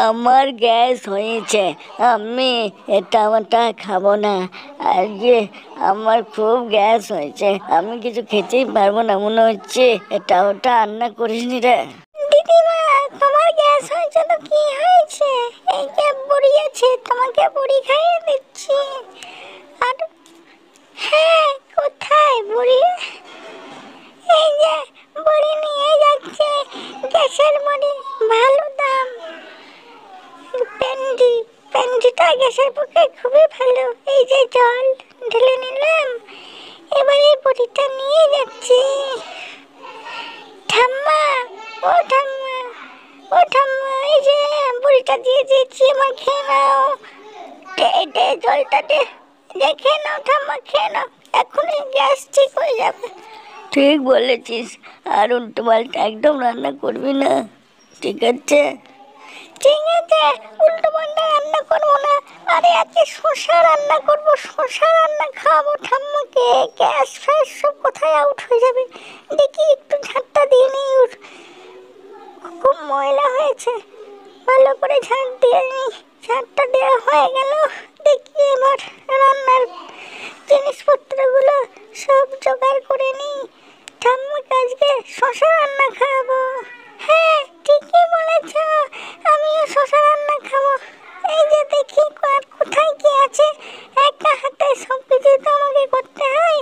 আমার গ্যাস হয়েছে, আমি এটা আমারটা খাবো না। আজকে আমার খুব গ্যাস হয়েছে, আমি কিছু খেতেই পারবো না মনে হচ্ছে। এটা ওটা রান্না করিসনি রে। দিদিমা, তোমার গ্যাস হয়েছে তো কি হয়েছে? এই যে বড়ি আছে, তোমাকে বড়ি খাইয়ে দিচ্ছি। আর হ্যাঁ, কোথায় বড়ি? এই যে বড়ি নিয়ে যাচ্ছে, গ্যাসের বড়ি, ভালো দাম। পেন্ডিটা গ্যাসের পক্ষে খুবই ভালো। এই যে জল ঢেলে নিলাম, এবার এই বড়িটা নিয়ে যাচ্ছি। ঠাম্মা, ও ঠাম্মা, ও ঠাম্মা, এই যে বড়িটা দিয়ে দিয়েছি, আমার খেয়ে নাও। দে জলটা দে, খেয়ে নাও ঠাম্মা, খেয়ে নাও, এখনই গ্যাস ঠিক হয়ে যাবে। ঠিক বলেছিস, আর উল্টো পাল্টা একদম রান্না করবি না, ঠিক আছে? ঠিক আছে, উল্টো পাল্টা রান্না করবো না। আরে আজকে শসা রান্না করবো, শসা রান্না খাওয়াবো ঠাম্মাকে। গ্যাস ফ্যাস সব কোথায় আউট হয়ে যাবে। দেখি একটু ঝাঁটটা দিয়ে নিই, খুব ময়লা হয়েছে, ভালো করে ঝাঁট দিয়ে নিই। ঝাঁটটা দেওয়া হয়ে গেল, দেখি এবার রান্নার জিনিসপত্রগুলো সব জোগাড় করে নিই। ঠাম্মাকে আজকে শসা রান্না খাওয়াবো। হ্যাঁ, ঠিকই বলেছ, আমিও শসা রান্না খাবো। এই যে দেখি আর কোথায় কি আছে, একা হাতে সব কিছু তো আমাকে করতে হয়।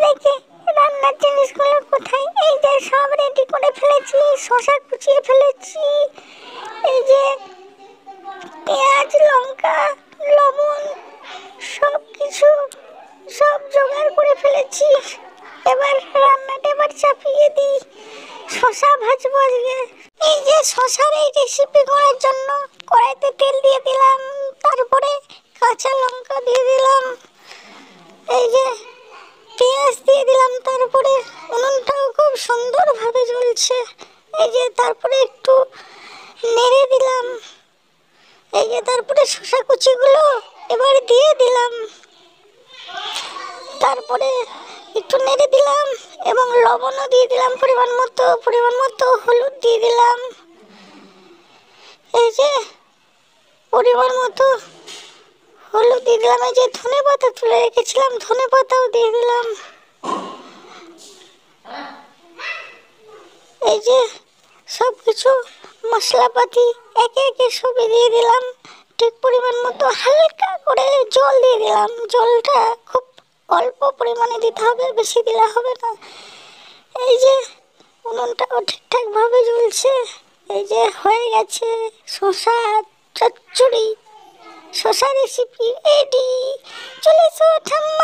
দেখি রান্নার জিনিসগুলো কোথায়। এই যে সব রেডি করে ফেলেছি, শসা কুচিয়ে ফেলেছি, এই যে পেঁয়াজ, লঙ্কা, লবণ, সব কিছু সব জোগাড় করে ফেলেছি। এবার রান্নাটা চাপিয়ে দিই, শসা ভাজবো আজকে। এই যে শসার এই রেসিপি করার জন্য কড়াইতে তেল দিয়ে দিলাম, তারপরে কাঁচা লঙ্কা দিয়ে দিলাম, এই যে পেঁয়াজ দিয়ে দিলাম, তারপরে উনুনটাও খুব সুন্দরভাবে জ্বলছে। এই যে তারপরে একটু নেড়ে দিলাম, এই যে তারপরে শসা কুচিগুলো এবার দিয়ে দিলাম, তারপরে একটু নেড়ে দিলাম এবং লবণও দিয়ে দিলাম পরিমাণ মতো হলুদ দিয়ে দিলাম, এই যে পরিমাণ মতো হলুদ দিয়ে দিলাম। এই যে ধনে পাতা তুলে রেখেছিলাম, ধনে পাতাও দিয়ে দিলাম। এই যে সব কিছু মশলাপাতি একে একে সবই দিয়ে দিলাম, ঠিক পরিমাণ মতো হালকা করে জল দিয়ে দিলাম। জলটা খুব অল্প পরিমাণে দিতে হবে, বেশি দিলে হবে না। এই যে উনুনটাও ঠিকঠাকভাবে জ্বলছে। এই যে হয়ে গেছে শসা চচ্চড়ি, শসা রেসিপি রেডি। চলে এসো ঠাম্মা।